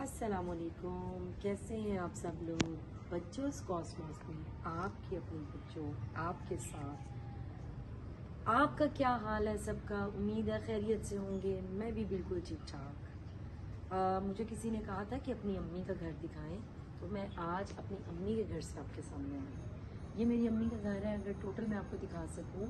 अस्सलामुअलैकुम, कैसे हैं आप सब लोग। बच्चों कॉस्मोस में आपके अपने बच्चों आपके साथ आपका क्या हाल है सबका। उम्मीद है खैरियत से होंगे। मैं भी बिल्कुल ठीक ठाक। मुझे किसी ने कहा था कि अपनी अम्मी का घर दिखाएं, तो मैं आज अपनी अम्मी के घर से आपके सामने आई। ये मेरी अम्मी का घर है। अगर टोटल मैं आपको दिखा सकूं,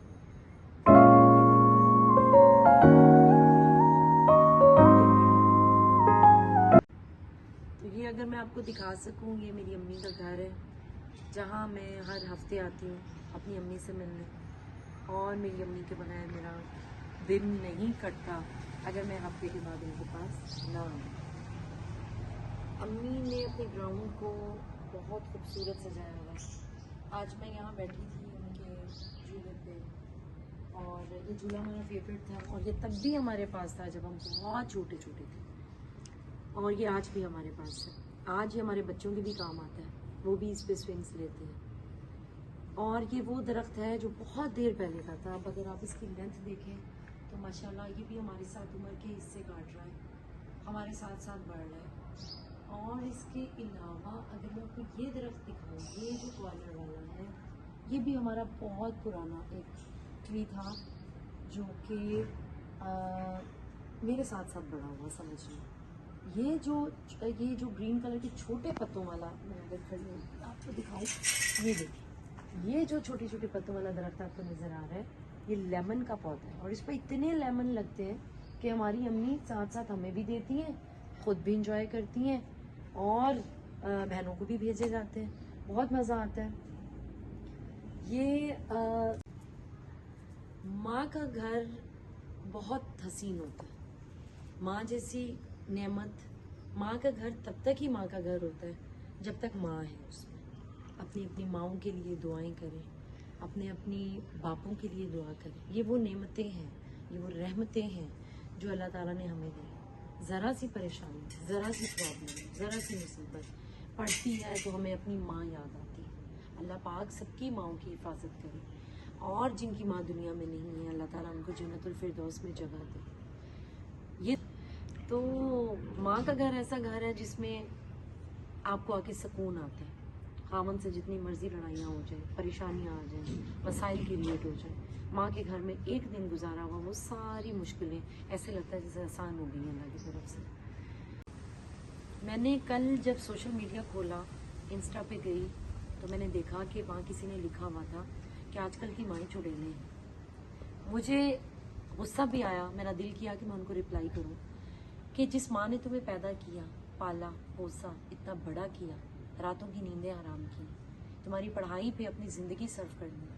ये अगर मैं आपको दिखा सकूं, ये मेरी अम्मी का घर है जहाँ मैं हर हफ्ते आती हूँ अपनी अम्मी से मिलने। और मेरी अम्मी के बगैर मेरा दिन नहीं कटता अगर मैं हफ्ते के बाद उनके पास ना आऊँ। अम्मी ने अपने ग्राउंड को बहुत खूबसूरत सजाया हुआ। आज मैं यहाँ बैठी थी उनके झूले पे, और ये झूला हमारा फेवरेट था, और ये तब भी हमारे पास था जब हम बहुत छोटे छोटे थे, और ये आज भी हमारे पास है। आज ये हमारे बच्चों के भी काम आता है, वो भी इस पे स्विंग्स लेते हैं। और ये वो दरख्त है जो बहुत देर पहले का था। अब अगर आप इसकी लेंथ देखें तो माशाल्लाह ये भी हमारे साथ उम्र के हिस्से काट रहा है, हमारे साथ साथ बढ़ रहा है। और इसके अलावा अगर मैं आपको ये दरख्त दिखाऊँ, ये जो कॉर्नर वाला है, ये भी हमारा बहुत पुराना एक ट्री था जो कि मेरे साथ साथ बड़ा हुआ, समझिए। ये जो ग्रीन कलर के छोटे पत्तों वाला, मैं अगर खड़ी हूँ आपको दिखाऊँ, ये देखिए, ये जो छोटे छोटे पत्तों वाला दरख्त आपको नज़र आ रहा है, ये लेमन का पौधा है। और इस पर इतने लेमन लगते हैं कि हमारी अम्मी साथ साथ हमें भी देती हैं, खुद भी इंजॉय करती हैं, और बहनों को भी भेजे जाते हैं। बहुत मज़ा आता है। ये माँ का घर बहुत हसीन होता है। माँ जैसी नेमत, माँ का घर तब तक ही माँ का घर होता है जब तक माँ है उसमें। अपनी अपनी माँओं के लिए दुआएं करें, अपने अपनी बापों के लिए दुआ करें। ये वो नेमतें हैं, ये वो रहमतें हैं जो अल्लाह ताला ने हमें दी। ज़रा सी परेशानी, ज़रा सी प्रॉब्लम, ज़रा सी मुसीबत पड़ती है तो हमें अपनी माँ याद आती है। अल्लाह पाक सबकी माँओं की हिफाजत करे, और जिनकी माँ दुनिया में नहीं है अल्लाह ताला उनको जन्नतुल फिरदौस में जगह दे। ये तो माँ का घर ऐसा घर है जिसमें आपको आके सुकून आता है। खामन से जितनी मर्जी लड़ाइयाँ हो जाए, परेशानियाँ आ जाएं, मसाइल क्रिएट हो जाए, माँ के घर में एक दिन गुजारा हुआ वो सारी मुश्किलें ऐसे लगता है जैसे आसान हो गई अल्लाह की तरफ से। मैंने कल जब सोशल मीडिया खोला, इंस्टा पे गई, तो मैंने देखा कि वहाँ किसी ने लिखा हुआ था कि आजकल की माएँ चुड़ैलें हैं। मुझे गुस्सा भी आया, मेरा दिल किया कि मैं उनको रिप्लाई करूँ कि जिस माँ ने तुम्हें पैदा किया, पाला, पोसा, इतना बड़ा किया, रातों की नींदें हराम की, तुम्हारी पढ़ाई पे अपनी ज़िंदगी सर्व करनी,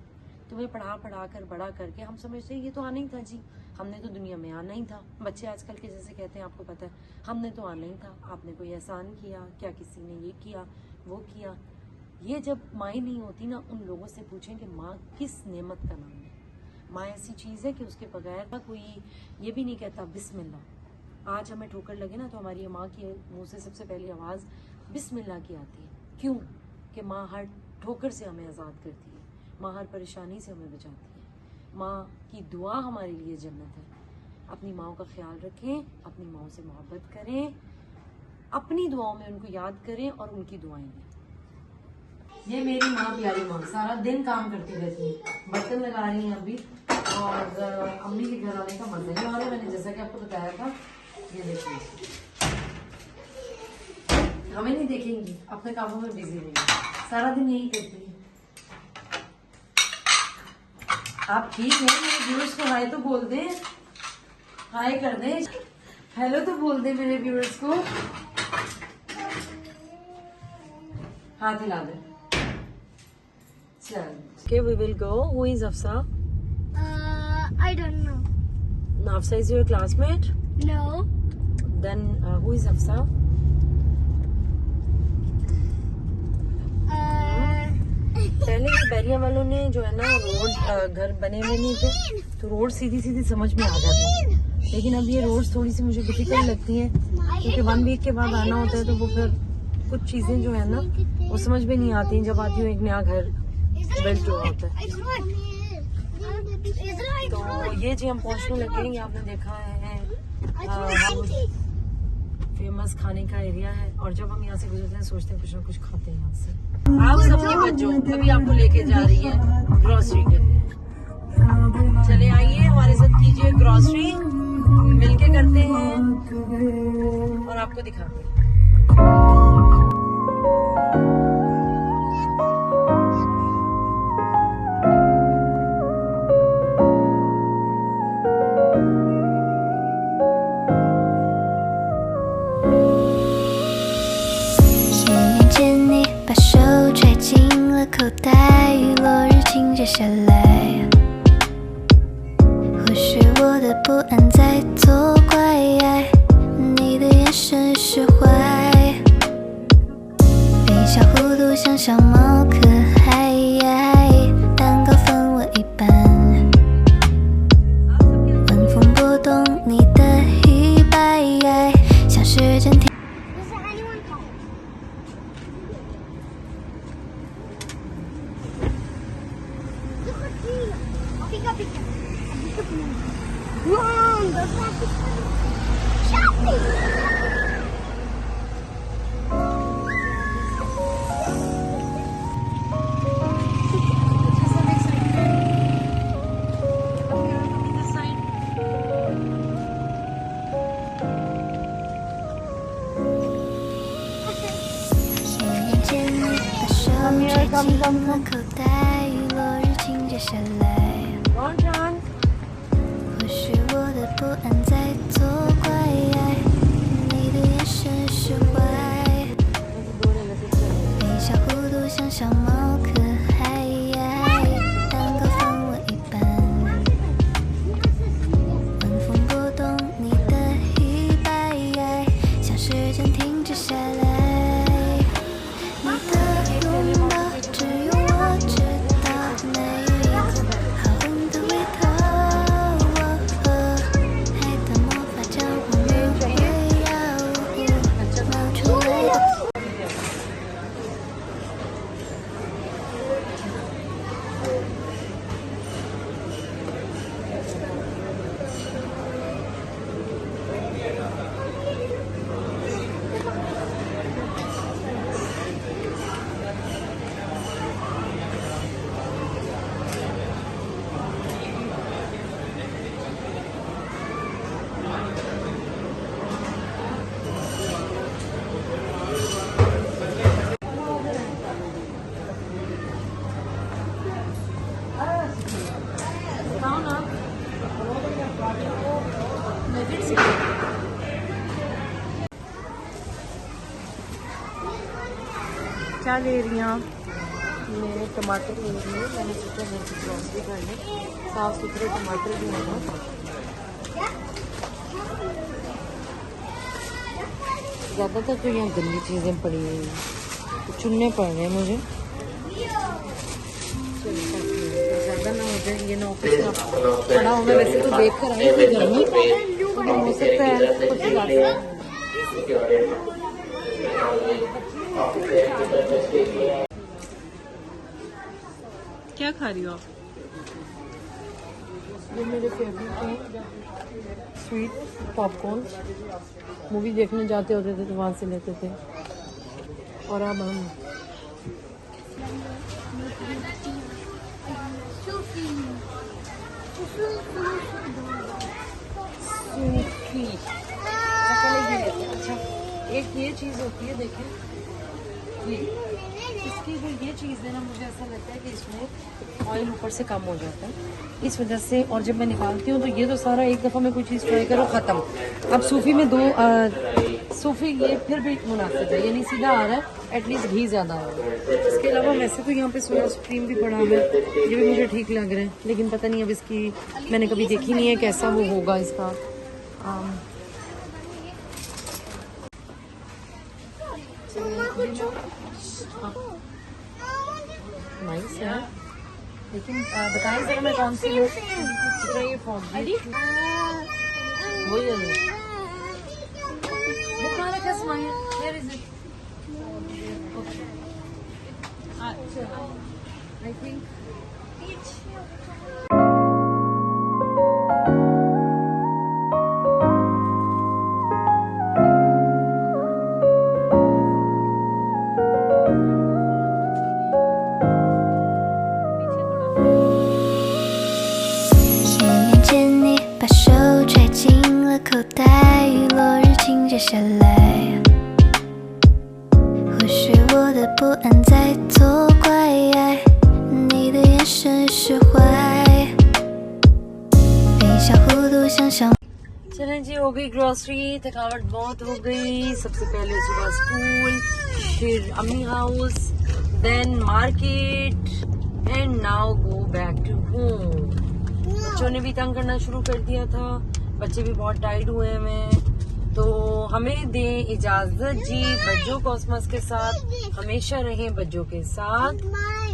तुम्हें पढ़ा कर बड़ा करके, हम समझते हैं ये तो आना ही था जी, हमने तो दुनिया में आना ही था। बच्चे आजकल के जैसे कहते हैं, आपको पता है, हमने तो आना ही था, आपने कोई एहसान किया क्या, किसी ने ये किया वो किया। ये जब माँ नहीं होती ना, उन लोगों से पूछें कि माँ किस नेमत का नाम है। माँ ऐसी चीज़ है कि उसके बगैर कोई ये भी नहीं कहता बिस्मिल्लाह। आज हमें ठोकर लगे ना तो हमारी माँ के मुंह से सबसे पहली आवाज़ बिस्मिल्लाह की आती है। क्यों? कि माँ हर ठोकर से हमें आज़ाद करती है, माँ हर परेशानी से हमें बचाती है। माँ की दुआ हमारे लिए जन्नत है। अपनी माँओं का ख्याल रखें, अपनी माँओं से मोहब्बत करें, अपनी दुआओं में उनको याद करें और उनकी दुआएं लें। ये मेरी माँ, प्यारी माँ, सारा दिन काम करती रहती है, बर्तन लगा रही हैं अभी, और अम्मी के घर आने का मजा ही आ रहा है। मैंने जैसा कि आपको बताया था, ये देखिए, हमें नहीं देखेंगी, अपने कामों में बिजी रहेंगी, सारा दिन यही करती है। आप ठीक है? मेरे व्यूअर्स को हाय तो बोल दे, हाय कर दे, हेलो तो बोल दे मेरे व्यूअर्स को, हाथ हिला दे। चल, okay, we will go. Who is Hafsa? I don't know. Hafsa is your classmate? No. Then who is Hafsa? पहले ये बैरिया वालों ने जो है ना, रोड घर बने हुए नहीं थे तो रोड सीधी सीधी समझ में आ जाती, लेकिन अब ये रोड्स थोड़ी सी मुझे डिफिकल्ट लगती हैं, क्योंकि 1 वीक के बाद आना होता है तो वो फिर कुछ चीज़ें जो है ना वो समझ में नहीं आती जब आती हूँ एक नया घर बिल्ट हुआ होता है। तो ये जी हम पहुँचने लगे हैं, आपने देखा है फेमस खाने का एरिया है और जब हम यहाँ से गुजरते हैं सोचते हैं कुछ ना कुछ खाते हैं यहाँ से। आप सबके बच्चों अभी आपको लेके जा रही है ग्रोसरी के लिए। चले आइए हमारे साथ, कीजिए ग्रोसरी, मिलके करते हैं और आपको दिखाते हैं।口袋，雨落日倾泻下来，或许我的不安在作怪，你的眼神释怀，微笑弧度像小猫可爱，蛋糕分我一半，晚风拨动你的衣摆，像时间停。口袋，雨落日倾泻下来，或许我的不安在作怪，你的眼神释怀，微笑弧度像小猫可爱，蛋糕分我一半，晚风拨动你的衣摆，像时间停止下来。क्या ले रही हैं आप? मैं टमाटर ले रही हूँ। मैंने सोचा घर की ग्रोसरी कर लें, साफ़ सुथरे टमाटर भी हैं। ज़्यादातर तो यहाँ गंदी चीज़ें पड़ी हुई हैं, तो चुनने पड़ रहे हैं मुझे। ज़्यादा ना हो जाए, ये ना ऑफिस में पड़ा हो। मैं वैसे तो देख कर आई थी घर में, तो हो सकता है कुछ ज़्यादा। क्या खा रही हो आप? ये मेरे फेवरेट हैं, स्वीट पॉपकॉर्न। मूवी देखने जाते होते थे तो वहाँ से लेते थे। और अब हम सूखी अच्छा, एक ये चीज़ होती है, देखें ये इसकी जो ये चीज़ है ना, मुझे ऐसा लगता है कि इसमें ऑयल ऊपर से कम हो जाता है इस वजह से। और जब मैं निकालती हूँ तो ये तो सारा एक दफ़ा में कोई चीज़ ट्राई करो ख़त्म। अब सूफी में सूफी ये फिर भी मुनासिब है, यानी सीधा आ रहा है, एटलीस्ट घी ज़्यादा आ रहा है। इसके अलावा वैसे तो यहाँ पे सोया स्ट्रीम भी पड़ा है, ये भी मुझे ठीक लग रहा है, लेकिन पता नहीं अब इसकी मैंने कभी देखी नहीं है कैसा वो होगा इसका। नाइस है, लेकिन बताएं जरा मैं कौन सी हूँ ये फॉर्म वही है वो कहाँ रखा सामान? Where is it? I think 累。或许我的不安在作怪，你的眼神释怀，一小糊涂想象。 चलें जी, हो गई ग्रोसरी, थकावट बहुत हो गई। सबसे पहले सुबह स्कूल, फिर अम्मी house, then market and now go back to home. बच्चों ने भी तंग करना शुरू कर दिया था, बच्चे भी बहुत टाइट हुए हैं, तो हमें दें इजाजत जी। बज्जो कॉस्मस के साथ हमेशा रहें, बज्जो के साथ,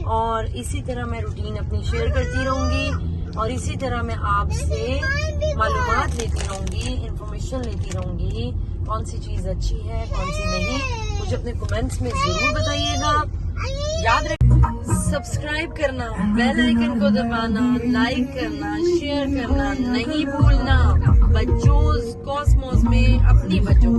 और इसी तरह मैं रूटीन अपनी शेयर करती रहूंगी और इसी तरह मैं आपसे मालूमात लेती रहूंगी, इंफॉर्मेशन लेती रहूंगी, कौन सी चीज अच्छी है कौन सी नहीं। मुझे अपने कमेंट्स में जरूर बताइएगा। याद रखिए सब्सक्राइब करना, बेल आइकन को दबाना, लाइक करना, शेयर करना नहीं भूलना। बच्चों कॉस्मोस में अपनी बच्चों